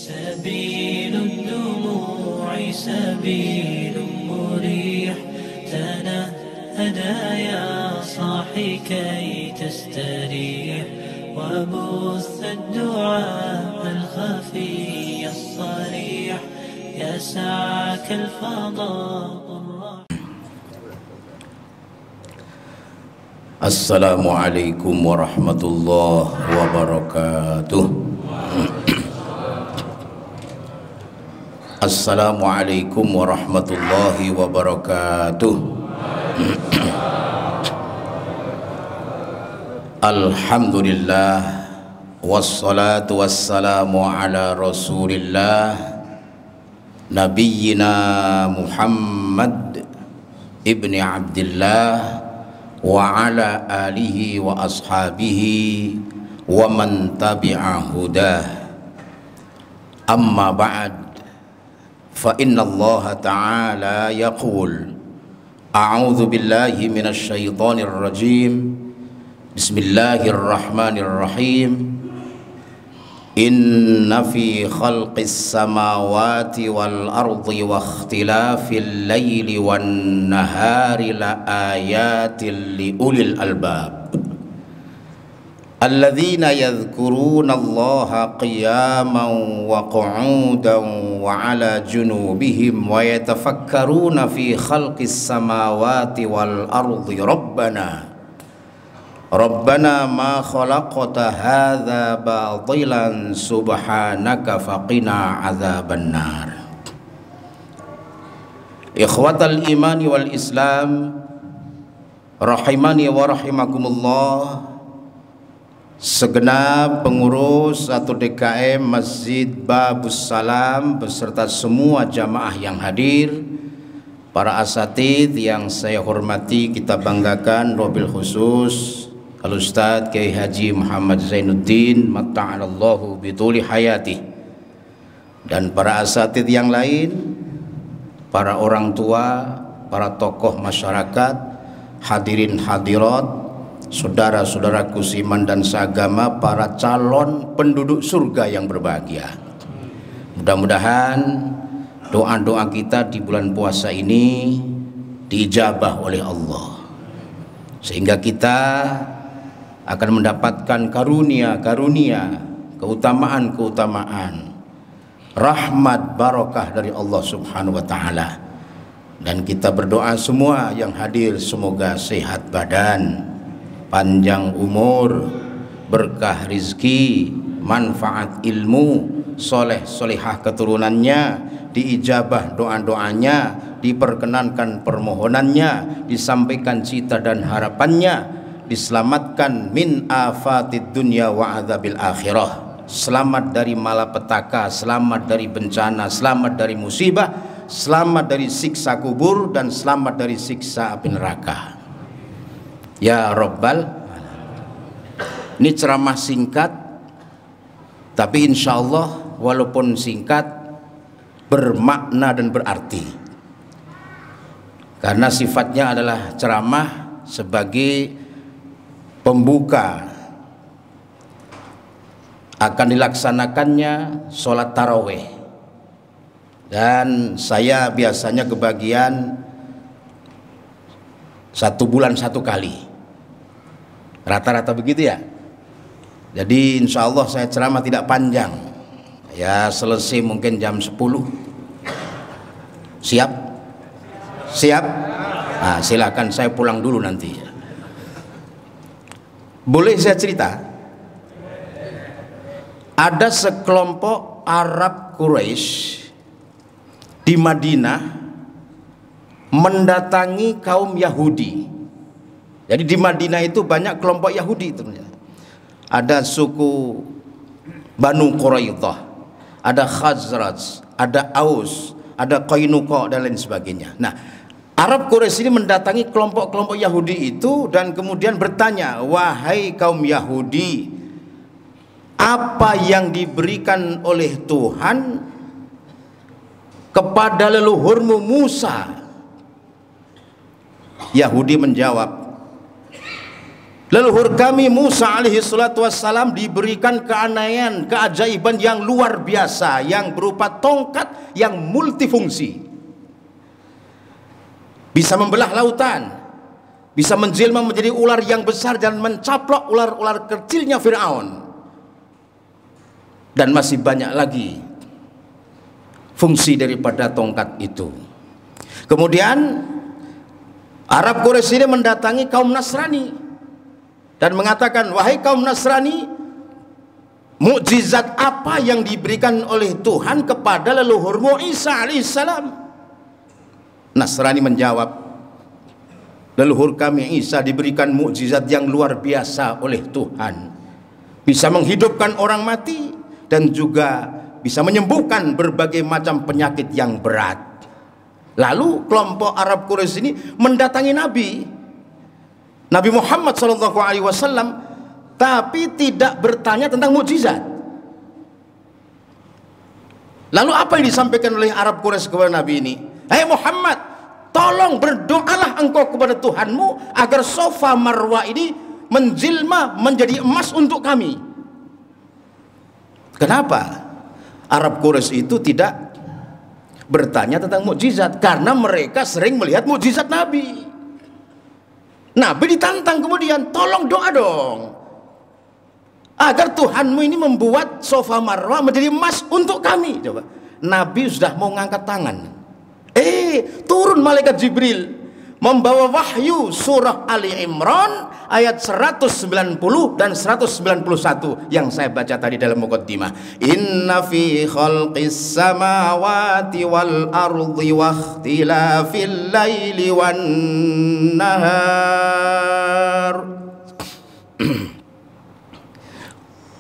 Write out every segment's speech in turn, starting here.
سبيل الدموع سبيل مريح تنهدى يا صاحي كي تستريح وبث الدعاء الخفي الصريح يسعك الفضاء. Assalamualaikum warahmatullahi wabarakatuh. Assalamualaikum warahmatullahi wabarakatuh. Alhamdulillah wassalatu wassalamu ala rasulillah nabiyyina Muhammad ibni Abdillah wa ala alihi wa ashabihi wa man tabi'a hudah. Amma ba'd, fa inna Allah ta'ala yaqul a'udzu billahi minasy syaithanir rajim. Bismillahirrahmanirrahim. Inna fi khalqis samawati wal ardi wa ikhtilafil laili wan nahari la ayatin li ulil albab alladzina yadhkuruna Allaha qiyaman wa qu'udan wa ala junubihim wa yatafakkaruna fi khalqis samawati wal ardi Rabbana ma khalaqta hadza batilan subhanaka faqina adzaban nar. Ikhwatal imani wal islam rahimani wa rahimakumullah. Segenap pengurus atau DKM Masjid Babus Salam beserta semua jamaah yang hadir, para asatidz yang saya hormati, kita banggakan, wabil khusus Al-Ustadz Kiai Haji Muhammad Zainuddin matta'alallahu bituli hayati, dan para asatidz yang lain, para orang tua, para tokoh masyarakat, hadirin hadirat, saudara-saudaraku seiman dan seagama, para calon penduduk surga yang berbahagia. Mudah-mudahan doa-doa kita di bulan puasa ini diijabah oleh Allah, sehingga kita akan mendapatkan karunia-karunia, keutamaan-keutamaan, rahmat barokah dari Allah Subhanahu wa taala. Dan kita berdoa semua yang hadir semoga sehat badan, panjang umur, berkah rizki, manfaat ilmu, soleh solehah keturunannya, diijabah doa-doanya, diperkenankan permohonannya, disampaikan cita dan harapannya, diselamatkan min afatid dunya wa adzabil akhirah, selamat dari malapetaka, selamat dari bencana, selamat dari musibah, selamat dari siksa kubur, dan selamat dari siksa api neraka ya Rabbal. Ini ceramah singkat, tapi insya Allah walaupun singkat bermakna dan berarti, karena sifatnya adalah ceramah sebagai pembuka akan dilaksanakannya sholat taraweh. Dan saya biasanya kebagian 1 bulan 1 kali, rata-rata begitu ya. Jadi insya Allah saya ceramah tidak panjang ya, selesai mungkin jam 10. Siap? Siap? Nah, silakan, saya pulang dulu nanti. Boleh saya cerita? Ada sekelompok Arab Quraisy di Madinah mendatangi kaum Yahudi. Jadi di Madinah itu banyak kelompok Yahudi ternyata. Ada suku Banu Quraidah, ada Khazraj, ada Aus, ada Qainuqa dan lain sebagainya. Nah, Arab Quraisy ini mendatangi kelompok-kelompok Yahudi itu dan kemudian bertanya, wahai kaum Yahudi, apa yang diberikan oleh Tuhan kepada leluhurmu Musa? Yahudi menjawab, Leluhur kami Musa alaihi salatu wassalam diberikan keanehan, keajaiban yang luar biasa yang berupa tongkat yang multifungsi. Bisa membelah lautan, bisa menjelma menjadi ular yang besar dan mencaplok ular-ular kecilnya Fir'aun. Dan masih banyak lagi fungsi daripada tongkat itu. Kemudian Arab Quraisy ini mendatangi kaum Nasrani dan mengatakan, wahai kaum Nasrani, mukjizat apa yang diberikan oleh Tuhan kepada leluhurmu Isa alaihissalam? Nasrani menjawab, leluhur kami Isa diberikan mukjizat yang luar biasa oleh Tuhan, bisa menghidupkan orang mati dan juga bisa menyembuhkan berbagai macam penyakit yang berat. Lalu kelompok Arab Quraisy ini mendatangi Nabi Muhammad SAW, tapi tidak bertanya tentang mukjizat. Lalu apa yang disampaikan oleh Arab Quraisy kepada Nabi ini? Hai Muhammad, tolong berdoalah engkau kepada Tuhanmu agar Safa Marwah ini menjelma menjadi emas untuk kami. Kenapa Arab Quraisy itu tidak bertanya tentang mukjizat? Karena mereka sering melihat mukjizat Nabi. Nabi ditantang kemudian, tolong doa dong agar Tuhanmu ini membuat Safa Marwah menjadi emas untuk kami. Coba, Nabi sudah mau ngangkat tangan, turun malaikat Jibril membawa wahyu surah Ali Imran ayat 190 dan 191 yang saya baca tadi dalam muqaddimah. Inna fi khalqis samawati wal ardi wa ikhtilafil laili wan nahar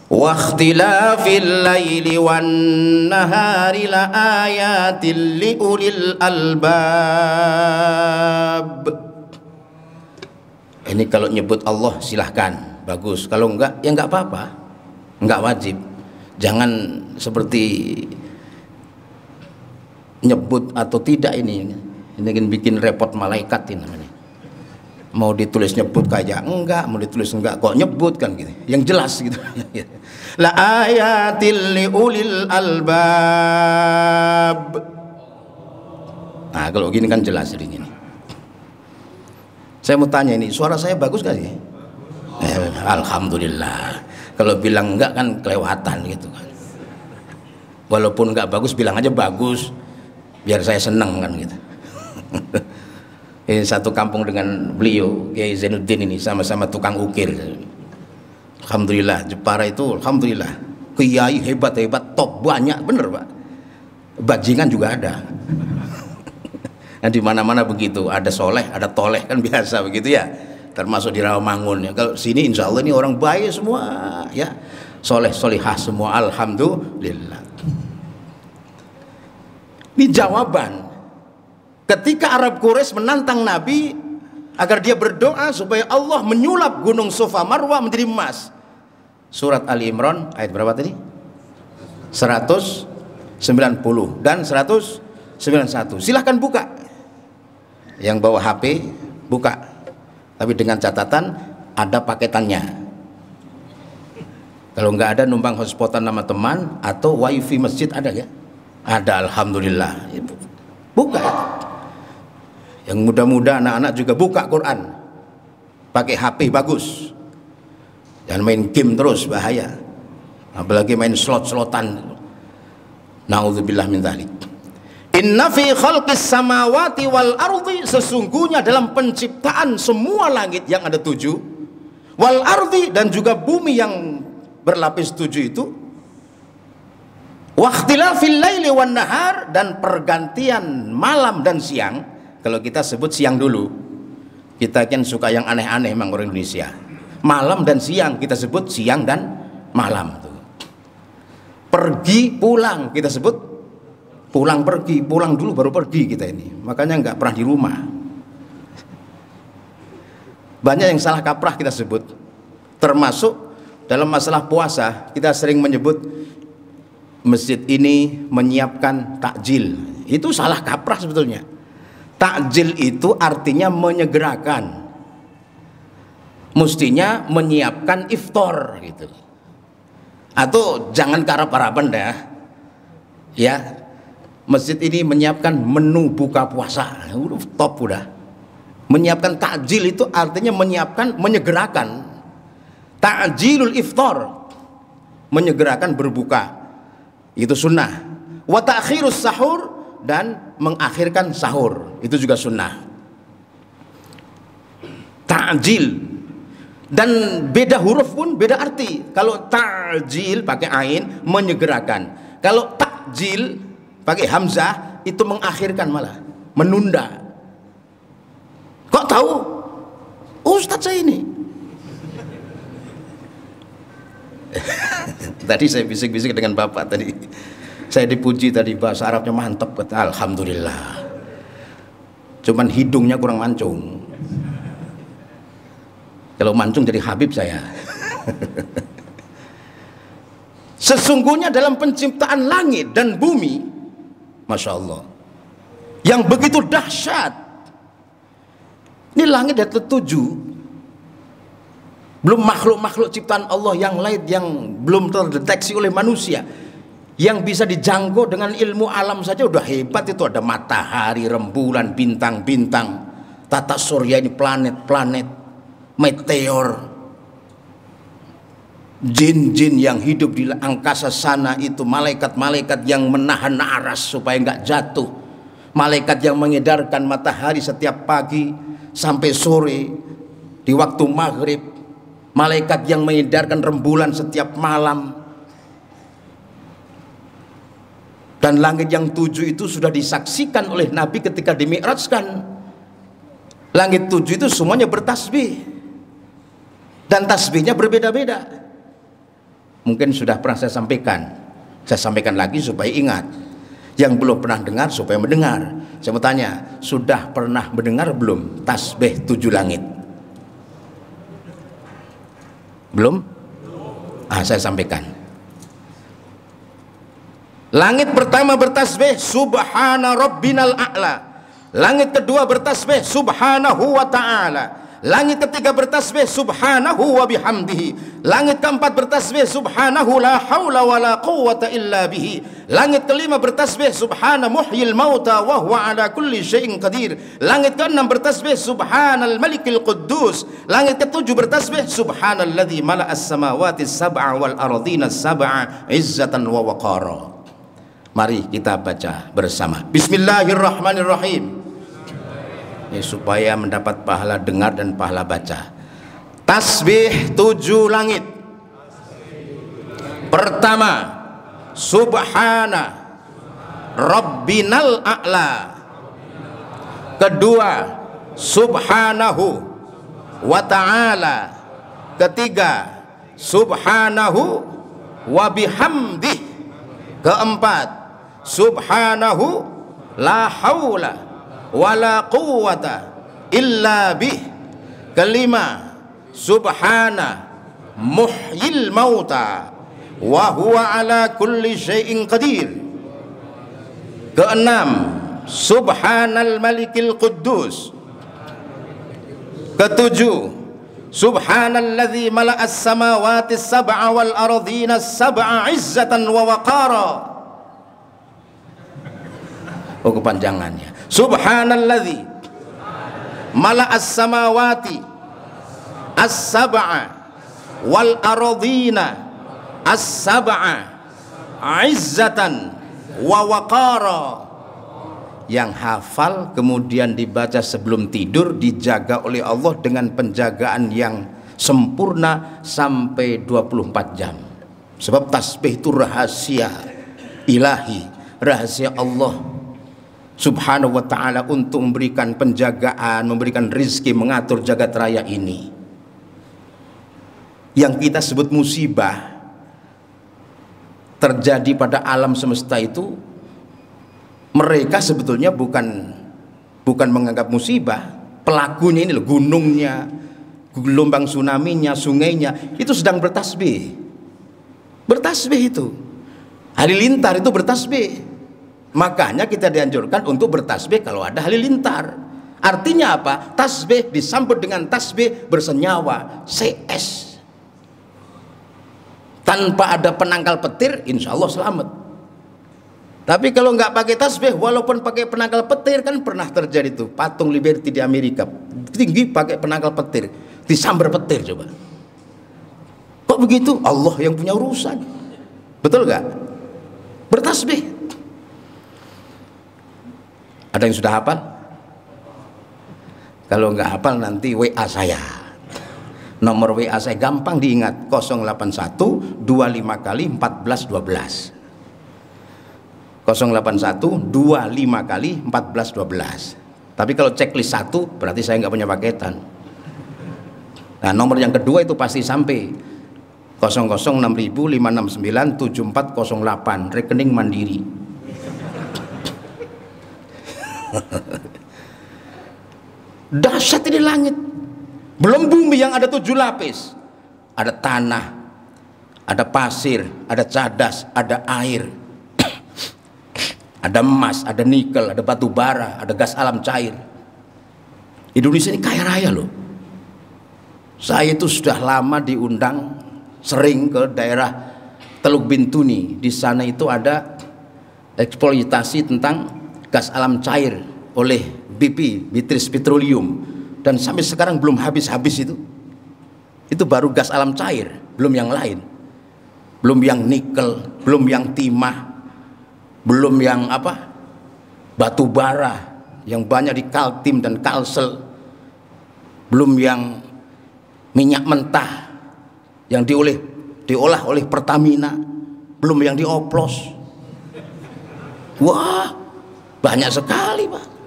wa ikhtilafil laili wan nahari la ayatil li ulil albab. Ini kalau nyebut Allah silahkan, bagus. Kalau enggak, ya enggak apa-apa, enggak wajib. Jangan seperti nyebut atau tidak ini kan bikin repot malaikat ini namanya. Mau ditulis nyebut kayak enggak, mau ditulis enggak kok nyebut kan gitu. Yang jelas gitu. La ayatil li ulil albab. Nah, kalau gini kan jelas jadi gini. Saya mau tanya ini, suara saya bagus gak sih? Alhamdulillah. Kalau bilang enggak kan kelewatan gitu kan. Walaupun enggak bagus, bilang aja bagus, biar saya seneng kan gitu. Ini satu kampung dengan beliau, Kiai Zainuddin ini, sama-sama tukang ukir. Alhamdulillah, Jepara itu alhamdulillah kiai hebat-hebat, top banyak, bener Pak. Bajingan juga ada. Nah, di mana-mana begitu, ada soleh, ada toleh kan biasa begitu ya. Termasuk di Rawamangun ya. Kalau sini insya Allah ini orang baik semua ya, soleh solihah semua, alhamdulillah. Ini jawaban ketika Arab Quraisy menantang Nabi agar dia berdoa supaya Allah menyulap gunung Safa Marwah menjadi emas. Surat Ali Imran ayat berapa tadi? 190 dan 191. Silahkan buka. Yang bawa HP buka, tapi dengan catatan ada paketannya. Kalau nggak ada, numpang hotspotan nama teman atau wifi masjid ada ya? Ada, alhamdulillah. Buka. Yang muda-muda anak-anak juga buka Quran, pakai HP bagus. Jangan main game terus, bahaya. Apalagi main slot-slotan. Nauzubillah min dzalik. Inna fi khalqis samawati wal ardi, sesungguhnya dalam penciptaan semua langit yang ada 7, wal ardi, dan juga bumi yang berlapis 7 itu, wa ikhtilafil laili wan nahar, dan pergantian malam dan siang. Kalau kita sebut siang dulu, kita kan suka yang aneh-aneh memang orang Indonesia. Malam dan siang kita sebut siang dan malam. Pergi pulang kita sebut pulang pergi, pulang dulu baru pergi kita ini. Makanya nggak pernah di rumah. Banyak yang salah kaprah kita sebut. Termasuk dalam masalah puasa, kita sering menyebut masjid ini menyiapkan takjil. Itu salah kaprah sebetulnya. Takjil itu artinya menyegerakan. mestinya menyiapkan iftar gitu. Atau jangan ke Arab-Araban dah. Ya. Masjid ini menyiapkan menu buka puasa. Top udah. Menyiapkan takjil itu artinya menyiapkan, menyegerakan. Ta'jilul iftar, menyegerakan berbuka. Itu sunnah. Wa ta'khirus sahur, dan mengakhirkan sahur. Itu juga sunnah. Ta'jil. Dan beda huruf pun beda arti. Kalau ta'jil pakai ain, menyegerakan. Kalau takjil pakai hamzah, itu mengakhirkan, malah menunda. Kok tahu? Ustadz saya ini. Tadi saya bisik-bisik dengan bapak tadi. Saya dipuji tadi, bahasa Arabnya mantap, kata alhamdulillah. Cuman hidungnya kurang mancung. Kalau mancung jadi Habib saya. Sesungguhnya dalam penciptaan langit dan bumi, Masya Allah, yang begitu dahsyat. Ini langit ada 7. Belum makhluk-makhluk ciptaan Allah yang lain yang belum terdeteksi oleh manusia, yang bisa dijangkau dengan ilmu alam saja udah hebat. Itu ada matahari, rembulan, bintang-bintang, tata surya ini, planet-planet, meteor, jin-jin yang hidup di angkasa sana itu, malaikat-malaikat yang menahan aras supaya nggak jatuh, malaikat yang mengedarkan matahari setiap pagi sampai sore di waktu maghrib, malaikat yang mengedarkan rembulan setiap malam. Dan langit yang 7 itu sudah disaksikan oleh Nabi ketika dimi'rajkan. Langit 7 itu semuanya bertasbih, dan tasbihnya berbeda-beda. Mungkin sudah pernah saya sampaikan lagi supaya ingat. Yang belum pernah dengar supaya mendengar. Saya mau tanya, sudah pernah mendengar belum tasbih 7 langit? Belum? Saya sampaikan. Langit pertama bertasbih subhana rabbinal a'la. Langit kedua bertasbih subhanahu wa ta'ala. Langit ketiga bertasbih subhanahu wa bihamdihi. Langit keempat bertasbih subhanahu la hawla wa la quwwata illa bihi. Langit kelima bertasbih subhana muhyil mauta wa huwa ala kulli syai'in qadir. Langit keenam bertasbih subhanal malikil quddus. Langit ketujuh bertasbih subhanalladzi mala'as samawati sab'a wal ardina sab'a izzatan wa waqara. Mari kita baca bersama. Bismillahirrahmanirrahim. Supaya mendapat pahala dengar dan pahala baca. Tasbih 7 langit. Pertama, subhana rabbinal a'la. Kedua, subhanahu wa ta'ala. Ketiga, subhanahu wa bihamdih. Keempat, subhanahu la haula wala quwwata illa bih. Kelima, subhana muhyil mauta wa huwa ala kulli syai'in qadir. Keenam, subhanal malikil quddus. Ketujuh, subhanalladzi mala'as samawati sab'a wal ardina sab'a izzatan wa waqara. Kepanjangannya. Subhanalladzi mala'as samawati as-sab'a wal ardina as-sab'a izzatan wa waqara. Yang hafal kemudian dibaca sebelum tidur, dijaga oleh Allah dengan penjagaan yang sempurna sampai 24 jam. Sebab tasbih itu rahasia ilahi, rahasia Allah Subhanahu wa ta'ala untuk memberikan penjagaan, memberikan rizki, mengatur jagat raya ini. Yang kita sebut musibah terjadi pada alam semesta itu, mereka sebetulnya bukan menganggap musibah. Pelakunya ini loh, gunungnya, gelombang tsunami-nya, sungainya, itu sedang bertasbih. Bertasbih itu. Halilintar itu bertasbih. Makanya kita dianjurkan untuk bertasbih kalau ada halilintar. Artinya apa? Tasbih disambut dengan tasbih bersenyawa CS. Tanpa ada penangkal petir, insya Allah selamat. Tapi kalau nggak pakai tasbih, walaupun pakai penangkal petir, kan pernah terjadi tuh patung Liberty di Amerika tinggi pakai penangkal petir, disambar petir. Coba, kok begitu? Allah yang punya urusan, betul nggak? Bertasbih. Ada yang sudah hafal? Kalau nggak hafal nanti WA saya. Nomor WA saya gampang diingat, 081 25 kali 14 12. 081 25 kali 14 12. Tapi kalau checklist 1 berarti saya nggak punya paketan. Nah, nomor yang kedua itu pasti sampai 006.569 7408 rekening Mandiri. Dahsyat ini langit. Belum bumi yang ada 7 lapis. Ada tanah, ada pasir, ada cadas, ada air, ada emas, ada nikel, ada batu bara, ada gas alam cair. Indonesia ini kaya raya loh. Saya itu sudah lama diundang sering ke daerah Teluk Bintuni. Di sana itu ada eksploitasi tentang gas alam cair oleh BP, British Petroleum. Dan sampai sekarang belum habis-habis itu. Itu baru gas alam cair, belum yang lain. Belum yang nikel, belum yang timah, belum yang apa? Batu bara yang banyak di Kaltim dan Kalsel. Belum yang minyak mentah yang diolah oleh Pertamina, belum yang dioplos. Wah, banyak sekali, Pak.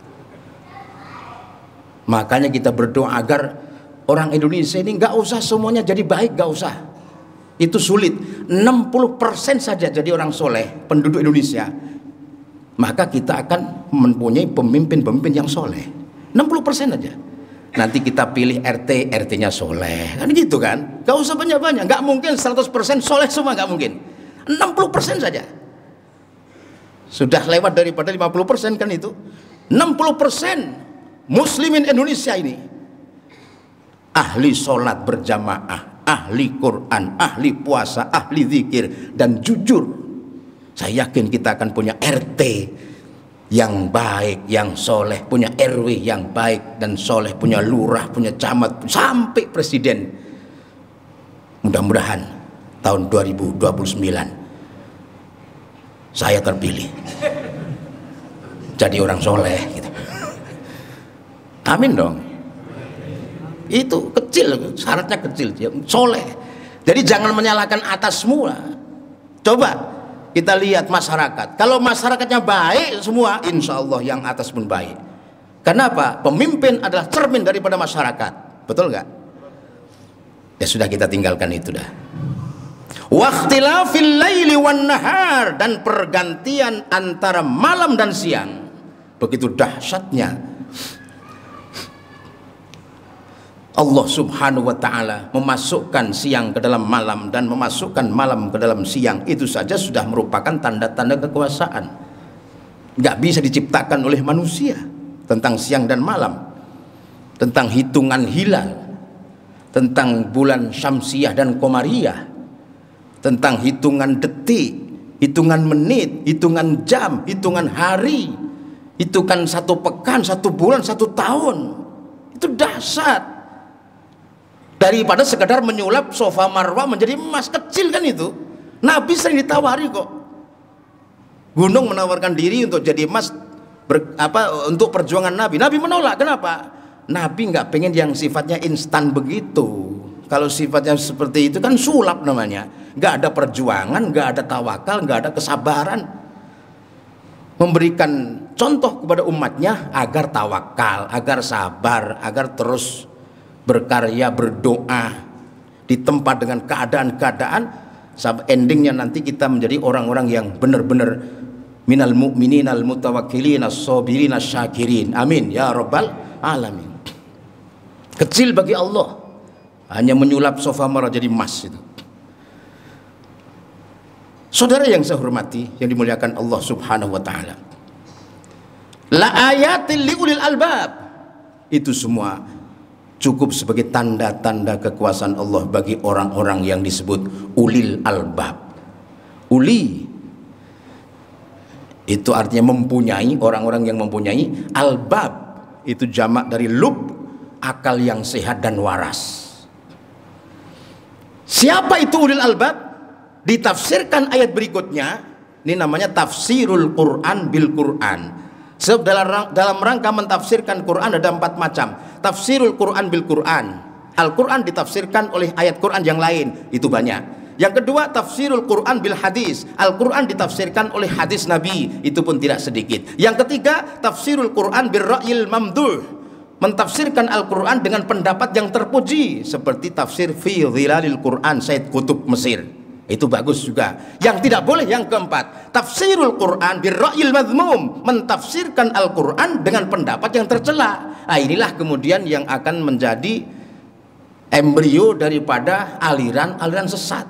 Makanya kita berdoa agar orang Indonesia ini nggak usah semuanya jadi baik, nggak usah. Itu sulit. 60% saja jadi orang soleh penduduk Indonesia, maka kita akan mempunyai pemimpin-pemimpin yang soleh. 60% aja. Nanti kita pilih RT, RT-nya soleh, kan gitu kan? Nggak usah banyak-banyak. Nggak mungkin 100% soleh semua, nggak mungkin. 60% saja. Sudah lewat daripada 50% kan itu. 60% Muslimin Indonesia ini ahli sholat berjamaah, ahli Quran, ahli puasa, ahli zikir, dan jujur. Saya yakin kita akan punya RT yang baik, yang soleh, punya RW yang baik dan soleh, punya lurah, punya camat, sampai presiden. Mudah-mudahan tahun 2029 saya terpilih jadi orang soleh gitu. Amin dong. Itu kecil, syaratnya kecil, soleh. Jadi jangan menyalahkan atas semua. Coba kita lihat masyarakat. Kalau masyarakatnya baik semua, insya Allah yang atas pun baik. Kenapa? Pemimpin adalah cermin daripada masyarakat. Betul nggak? Ya sudah, kita tinggalkan itu dah. Waqtilafil laili wan nahar, dan pergantian antara malam dan siang. Begitu dahsyatnya Allah subhanahu wa ta'ala memasukkan siang ke dalam malam dan memasukkan malam ke dalam siang. Itu saja sudah merupakan tanda-tanda kekuasaan. Nggak bisa diciptakan oleh manusia. Tentang siang dan malam, tentang hitungan hilal, tentang bulan syamsiah dan komariyah, tentang hitungan detik, hitungan menit, hitungan jam, hitungan hari, hitungan 1 pekan, 1 bulan, 1 tahun. Itu dahsyat. Daripada sekedar menyulap sofa marwah menjadi emas, kecil kan itu. Nabi sering ditawari kok. Gunung menawarkan diri untuk jadi emas, untuk perjuangan Nabi. Nabi menolak. Kenapa? Nabi nggak pengen yang sifatnya instan begitu. Kalau sifatnya seperti itu kan sulap namanya. Nggak ada perjuangan, nggak ada tawakal, nggak ada kesabaran. Memberikan contoh kepada umatnya agar tawakal, agar sabar, agar terus berkarya, berdoa, ditempa dengan keadaan-keadaan, sampai endingnya nanti kita menjadi orang-orang yang benar-benar minal mu'minina al-mutawakkilin as-sabirin as-syakirin. Amin ya rabbal alamin. Kecil bagi Allah, hanya menyulap sofa marwah jadi emas itu. Saudara yang saya hormati, yang dimuliakan Allah subhanahu wa ta'ala, la ayatin liulil albab, Itu semua cukup sebagai tanda-tanda kekuasaan Allah bagi orang-orang yang disebut ulil albab. Uli itu artinya mempunyai, orang-orang yang mempunyai. Albab itu jamak dari lub, akal yang sehat dan waras. Siapa itu ulil albab? Ditafsirkan ayat berikutnya. Ini namanya tafsirul Quran bil Quran. Sebab dalam rangka mentafsirkan Quran ada 4 macam. Tafsirul Quran bil Quran. Al-Quran ditafsirkan oleh ayat Quran yang lain. Itu banyak. Yang kedua, tafsirul Quran bil hadis. Al-Quran ditafsirkan oleh hadis Nabi. Itu pun tidak sedikit. Yang ketiga, tafsirul Quran bil ra'yil mamduh. Mentafsirkan Al-Quran dengan pendapat yang terpuji. Seperti tafsir fi dhilalil Quran Said Qutb Mesir. Itu bagus juga. Yang tidak boleh yang keempat, tafsirul Quran birra'yil madhmum, mentafsirkan Al-Quran dengan pendapat yang tercela. Nah, inilah kemudian yang akan menjadi embrio daripada aliran-aliran sesat.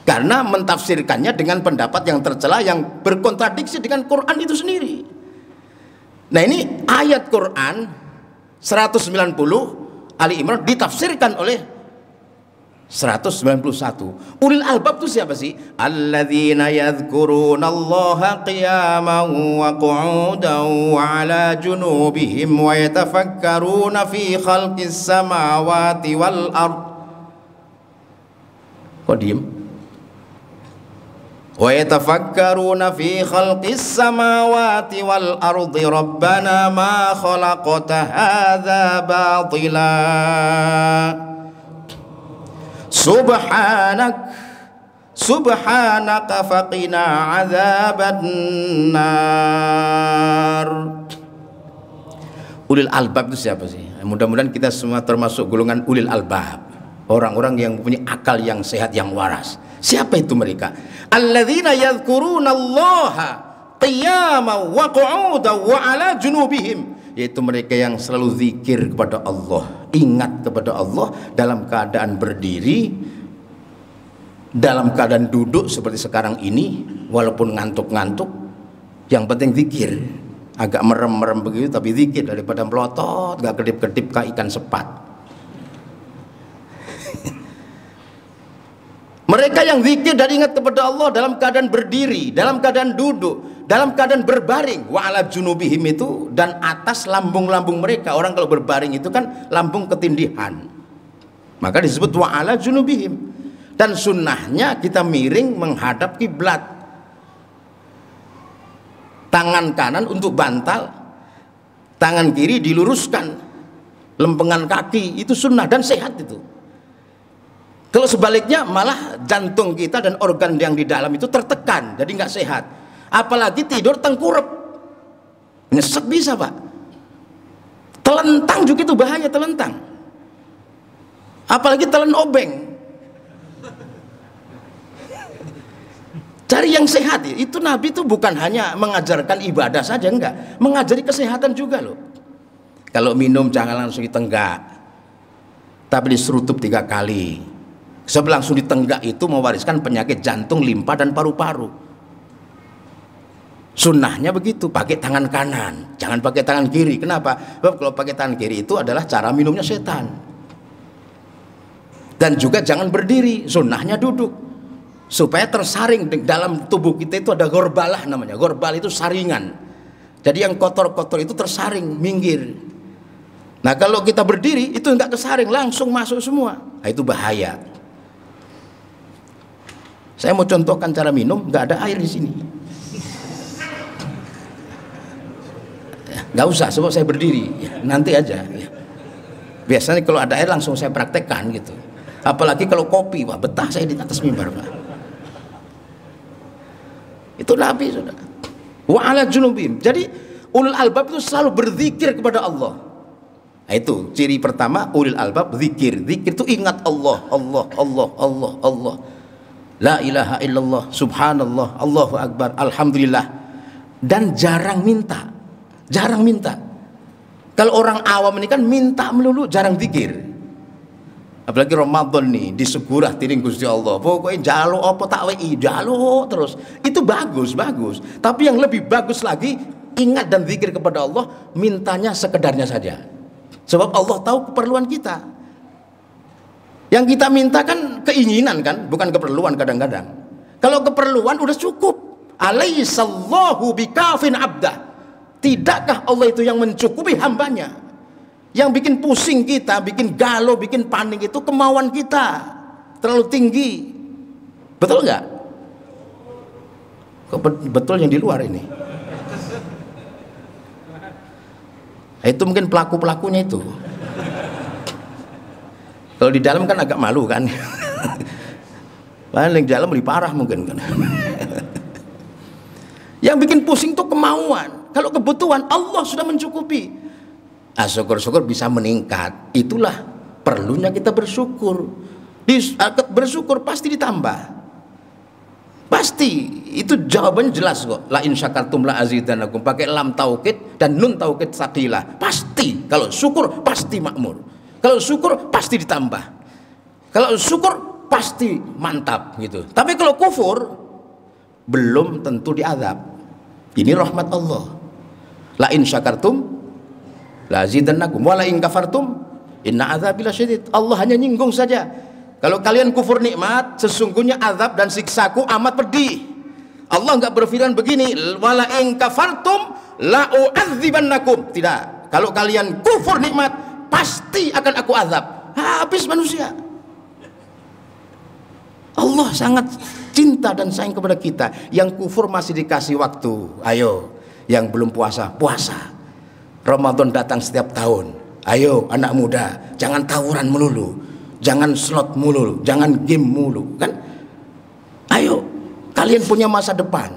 Karena mentafsirkannya dengan pendapat yang tercela, yang berkontradiksi dengan Quran itu sendiri. Nah, ini ayat Quran 190 Ali Imran ditafsirkan oleh 191. Ulil albab itu siapa sih? Alladzina yadhkurunallaha qiyaman wa qu'udan wa 'ala junubihim wa yatafakkaruna fi khalqis samawati wal ard. Kok diem? Wa yatafakkaruna fi khalqis samawati wal ardi rabbana ma khalaqta hadza batila subhanaka faqina azaban nar. Ulil albab itu siapa sih? Mudah-mudahan kita semua termasuk golongan ulil albab, orang-orang yang punya akal yang sehat, yang waras. Siapa itu mereka? Alladzina yadhkurunallaha qiyaman wa qu'udan wa 'ala junubihim, yaitu mereka yang selalu zikir kepada Allah, ingat kepada Allah dalam keadaan berdiri, dalam keadaan duduk seperti sekarang ini, walaupun ngantuk-ngantuk, yang penting zikir. Agak merem-merem begitu tapi zikir, daripada melotot gak kedip-kedip kayak ikan sepat. Mereka yang zikir dan ingat kepada Allah dalam keadaan berdiri, dalam keadaan duduk, dalam keadaan berbaring. Wa 'ala junubihim itu, dan atas lambung-lambung mereka. Orang kalau berbaring itu kan lambung ketindihan, maka disebut wa 'ala junubihim. Dan sunnahnya kita miring menghadap kiblat, tangan kanan untuk bantal, tangan kiri diluruskan, lempengan kaki, itu sunnah dan sehat itu. Kalau sebaliknya malah jantung kita dan organ yang di dalam itu tertekan, jadi nggak sehat. Apalagi tidur tengkurap, nyesek bisa pak. Telentang juga itu bahaya, telentang. Apalagi telen obeng. Cari yang sehat. Itu Nabi itu bukan hanya mengajarkan ibadah saja, enggak, mengajari kesehatan juga loh. Kalau minum jangan langsung ditenggak, tapi diserutup 3 kali. Sebab langsung ditenggak itu mewariskan penyakit jantung, limpa dan paru-paru. Sunnahnya begitu, pakai tangan kanan, jangan pakai tangan kiri. Kenapa? Sebab kalau pakai tangan kiri itu adalah cara minumnya setan. Dan juga jangan berdiri, sunnahnya duduk, supaya tersaring dalam tubuh kita itu ada gorbalah namanya. Gorbal itu saringan. Jadi yang kotor-kotor itu tersaring, minggir. Nah kalau kita berdiri itu enggak kesaring, langsung masuk semua. Nah, itu bahaya. Saya mau contohkan cara minum, nggak ada air di sini. Nggak usah, sebab saya berdiri. Ya, nanti aja. Ya. Biasanya kalau ada air langsung saya praktekkan gitu. Apalagi kalau kopi, wah betah saya di atas mimbar, Pak. Itu Nabi sudah. Wa 'ala junubihim. Jadi ulul albab itu selalu berzikir kepada Allah. Nah, itu ciri pertama ulul albab, zikir. Zikir itu ingat Allah, Allah, Allah, Allah, Allah. La ilaha illallah, subhanallah, Allahu akbar, alhamdulillah. Dan jarang minta, jarang minta. Kalau orang awam ini kan minta melulu, jarang zikir. Apalagi Ramadan nih, disegurah tiring Gusti Allah, pokoknya jalo apa tak wei, jalo terus. Itu bagus, bagus. Tapi yang lebih bagus lagi ingat dan zikir kepada Allah, mintanya sekedarnya saja. Sebab Allah tahu keperluan kita. Yang kita minta kan keinginan kan, bukan keperluan kadang-kadang. Kalau keperluan udah cukup. Alaihissallahu bikafin abdah. Tidakkah Allah itu yang mencukupi hambanya? Yang bikin pusing kita, bikin galau, bikin panik itu kemauan kita terlalu tinggi. Betul nggak? Kok betul yang di luar ini? Itu mungkin pelaku-pelakunya itu. Kalau di dalam kan agak malu kan. Paling di dalam lebih parah mungkin kan. Yang bikin pusing itu kemauan. Kalau kebutuhan Allah sudah mencukupi. Ah, syukur-syukur bisa meningkat. Itulah perlunya kita bersyukur. Bersyukur pasti ditambah. Pasti. Itu jawabannya jelas kok. La in syakartum la azidanakum. Pakai lam taukid dan nun taukid saqilah. Pasti. Kalau syukur pasti makmur. Kalau syukur pasti ditambah. Kalau syukur pasti mantap gitu. Tapi kalau kufur belum tentu diazab. Ini rahmat Allah. La in syakartum la azidannakum wa la in kafartum inna azabi lasyadid. Allah hanya nyinggung saja. Kalau kalian kufur nikmat, sesungguhnya azab dan siksaku amat pedih. Allah enggak berfirman begini, wa la in kafartum la u'adzibannakum. Tidak. Kalau kalian kufur nikmat, pasti akan aku azab. Habis manusia. Allah sangat cinta dan sayang kepada kita. Yang kufur masih dikasih waktu. Ayo, yang belum puasa, puasa. Ramadan datang setiap tahun. Ayo anak muda, jangan tawuran melulu, jangan slot melulu, jangan game mulu, kan? Ayo, kalian punya masa depan.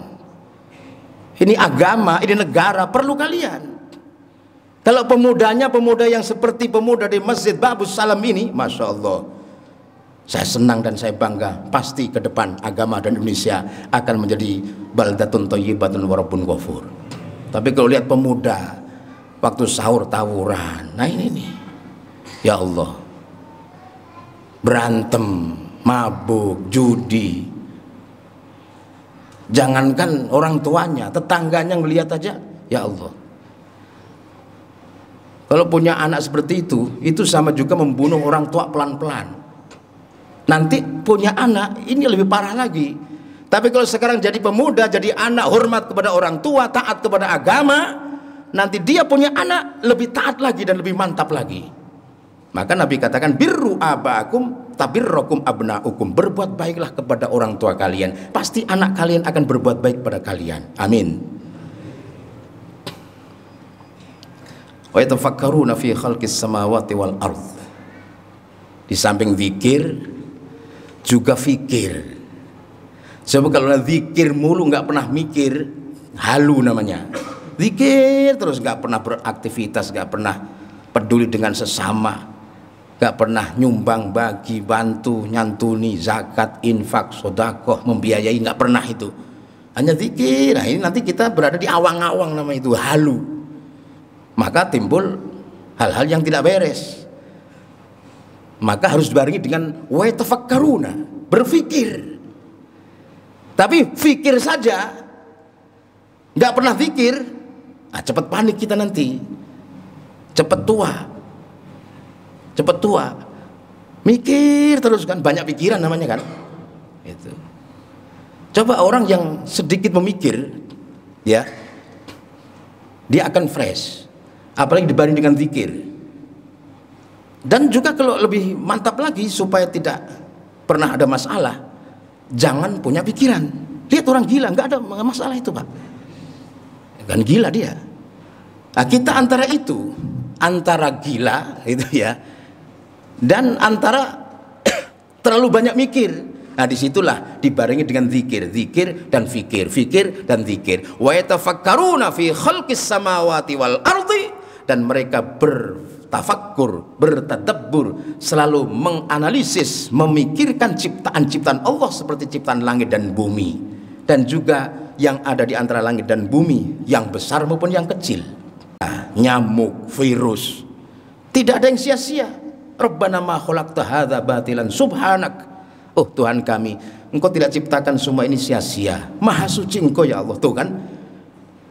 Ini agama, ini negara, perlu kalian. Kalau pemudanya pemuda yang seperti pemuda di Masjid Babus Salam ini, Masya Allah, saya senang dan saya bangga. Pasti ke depan agama dan Indonesia akan menjadi baldatun thayyibatun wa rabbun ghafur. Tapi kalau lihat pemuda waktu sahur tawuran, nah ini nih, ya Allah, berantem, mabuk, judi. Jangankan orang tuanya, tetangganya ngelihat aja, ya Allah. Kalau punya anak seperti itu sama juga membunuh orang tua pelan-pelan. Nanti punya anak, ini lebih parah lagi. Tapi kalau sekarang jadi pemuda, jadi anak, hormat kepada orang tua, taat kepada agama, nanti dia punya anak lebih taat lagi dan lebih mantap lagi. Maka Nabi katakan, birru abaakum tabirrokum abnaukum. Berbuat baiklah kepada orang tua kalian, pasti anak kalian akan berbuat baik pada kalian. Amin. Wa yatafakkaruna fi khalqis samawati wal ardh. Di samping zikir juga fikir. Sebab kalau zikir mulu nggak pernah mikir, halu namanya. Zikir terus nggak pernah beraktivitas, nggak pernah peduli dengan sesama, nggak pernah nyumbang, bagi, bantu, nyantuni, zakat, infak, sodakoh, membiayai, nggak pernah itu. Hanya zikir. Nah ini nanti kita berada di awang-awang namanya itu, halu. Maka timbul hal-hal yang tidak beres. Maka harus dibarengi dengan wa tafakkaruna, berfikir. Tapi fikir saja nggak pernah fikir, cepat panik kita nanti, cepat tua, mikir terus kan, banyak pikiran namanya kan. Itu. Coba orang yang sedikit memikir, ya, dia akan fresh. Apalagi dibanding dengan zikir. Dan juga kalau lebih mantap lagi supaya tidak pernah ada masalah, jangan punya pikiran. Lihat orang gila, nggak ada masalah itu Pak. Kan gila dia. Nah, kita antara itu, antara gila itu ya, dan antara terlalu banyak mikir. Nah disitulah dibarengi dengan zikir, zikir dan fikir, fikir dan zikir. Wa yatafakkaruna fi khalqis samawati wal ardi. Dan mereka bertafakkur, bertadabbur, selalu menganalisis, memikirkan ciptaan-ciptaan Allah seperti ciptaan langit dan bumi, dan juga yang ada di antara langit dan bumi, yang besar maupun yang kecil. Nah, nyamuk, virus, tidak ada yang sia-sia. Rabbana ma khalaqta hadza batilan subhanak. Oh Tuhan kami, Engkau tidak ciptakan semua ini sia-sia. Maha suci Engkau ya Allah. Tuh kan,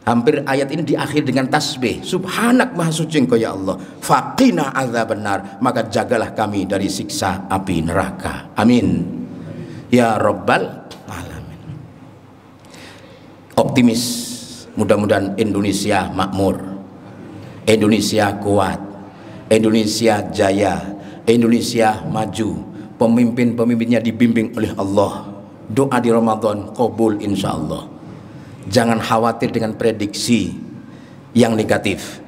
Hampir ayat ini diakhiri dengan tasbih. Subhanak maha suci engkau ya Allah. Faqina azabannar, maka jagalah kami dari siksa api neraka. Amin. Ya Rabbal Alamin. Optimis, mudah-mudahan Indonesia makmur, Indonesia kuat, Indonesia jaya, Indonesia maju, pemimpin-pemimpinnya dibimbing oleh Allah. Doa di Ramadan qabul insya Allah. Jangan khawatir dengan prediksi yang negatif.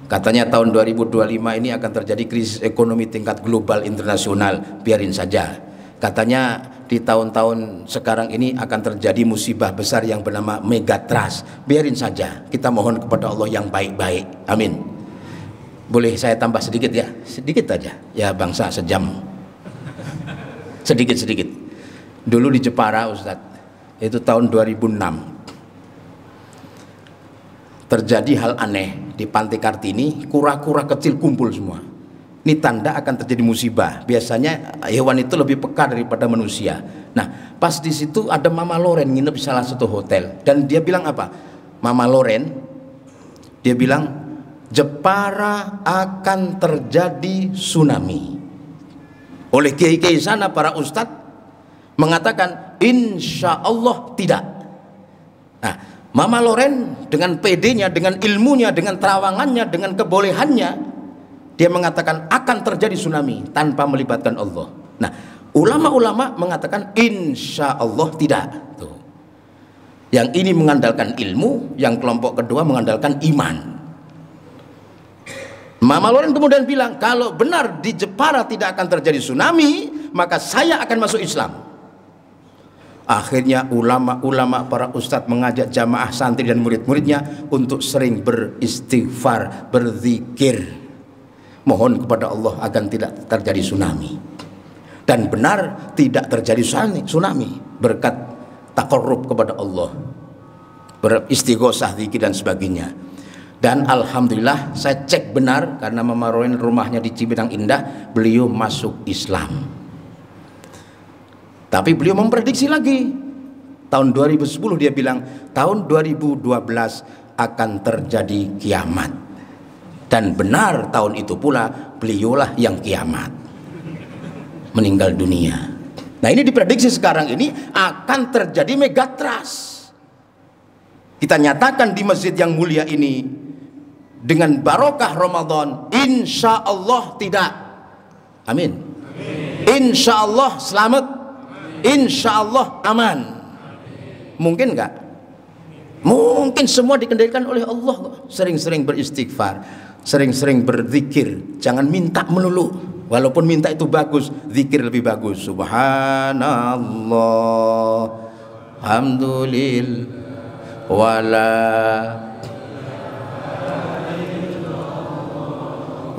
Katanya tahun 2025 ini akan terjadi krisis ekonomi tingkat global internasional. Biarin saja. Katanya di tahun-tahun sekarang ini akan terjadi musibah besar yang bernama megatrust. Biarin saja. Kita mohon kepada Allah yang baik-baik. Amin. Boleh saya tambah sedikit ya? Sedikit aja. Ya bangsa sejam. Sedikit-sedikit. Dulu di Jepara Ustadz, itu tahun 2006 terjadi hal aneh di Pantai Kartini. Kura-kura kecil kumpul semua. Ini tanda akan terjadi musibah. Biasanya hewan itu lebih peka daripada manusia. Nah, pas di situ ada Mama Loren nginep di salah satu hotel, dan dia bilang apa? Mama Loren, dia bilang Jepara akan terjadi tsunami. Oleh kiai-kiai sana, para ustadz mengatakan insya Allah tidak. Nah, Mama Loren dengan PD-nya, dengan ilmunya, dengan terawangannya, dengan kebolehannya, dia mengatakan akan terjadi tsunami tanpa melibatkan Allah. Nah, ulama-ulama mengatakan insya Allah tidak. Tuh. Yang ini mengandalkan ilmu, yang kelompok kedua mengandalkan iman. Mama Loren kemudian bilang, kalau benar di Jepara tidak akan terjadi tsunami, maka saya akan masuk Islam. Akhirnya ulama-ulama, para ustadz mengajak jamaah santri dan murid-muridnya untuk sering beristighfar, berzikir, mohon kepada Allah agar tidak terjadi tsunami. Dan benar tidak terjadi tsunami berkat taqarrub kepada Allah, beristighosah, zikir dan sebagainya. Dan alhamdulillah saya cek benar, karena Mama Loren rumahnya di Cibinang Indah, beliau masuk Islam. Tapi beliau memprediksi lagi. Tahun 2010 dia bilang, tahun 2012 akan terjadi kiamat. Dan benar tahun itu pula beliaulah yang kiamat, meninggal dunia. Nah, ini diprediksi sekarang ini akan terjadi megatrust. Kita nyatakan di masjid yang mulia ini, dengan barokah Ramadan, insya Allah tidak. Amin. Insya Allah selamat. Insya Allah aman. Mungkin enggak? Mungkin, semua dikendalikan oleh Allah. Sering-sering beristighfar, sering-sering berzikir. Jangan minta melulu. Walaupun minta itu bagus, zikir lebih bagus. Subhanallah, alhamdulillah, wala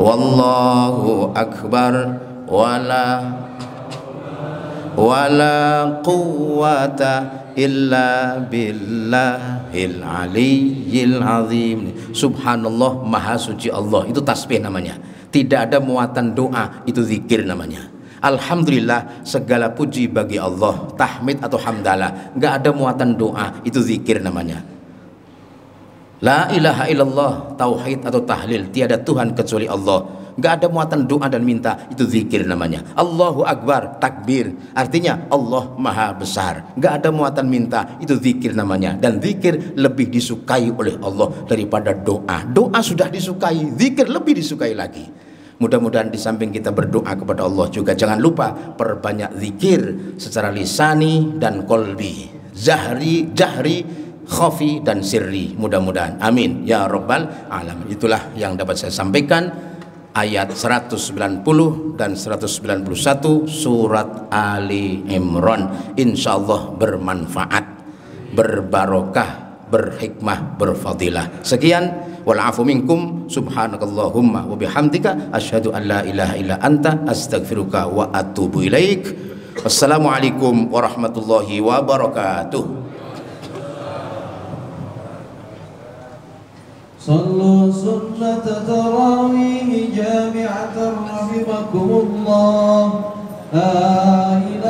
wallahu akbar, wala quwwata illa billahil aliyyil azim. Subhanallah, maha suci Allah, itu tasbih namanya. Tidak ada muatan doa, itu zikir namanya. Alhamdulillah, segala puji bagi Allah, tahmid atau hamdalah, nggak ada muatan doa, itu zikir namanya. La ilaha illallah, tauhid atau tahlil, tiada Tuhan kecuali Allah, nggak ada muatan doa dan minta, itu zikir namanya. Allahu Akbar, takbir, artinya Allah maha besar, nggak ada muatan minta, itu zikir namanya. Dan zikir lebih disukai oleh Allah daripada doa. Doa sudah disukai, zikir lebih disukai lagi. Mudah-mudahan di samping kita berdoa kepada Allah juga, jangan lupa perbanyak zikir secara lisani dan kolbi, jahri, khafi dan sirri, mudah-mudahan. Amin ya rabbal alamin. Itulah yang dapat saya sampaikan. Ayat 190 dan 191 surat Ali Imran, insyaallah bermanfaat, berbarokah, berhikmah, berfadilah. Sekian, wal afu minkum, subhanakallahumma wa bihamdika, asyhadu an la ilaha illa anta, astaghfiruka wa atubu ilaik. Wassalamualaikum warahmatullahi wabarakatuh. صلوا سنة تراويح جامعة رحمكم الله. لا إله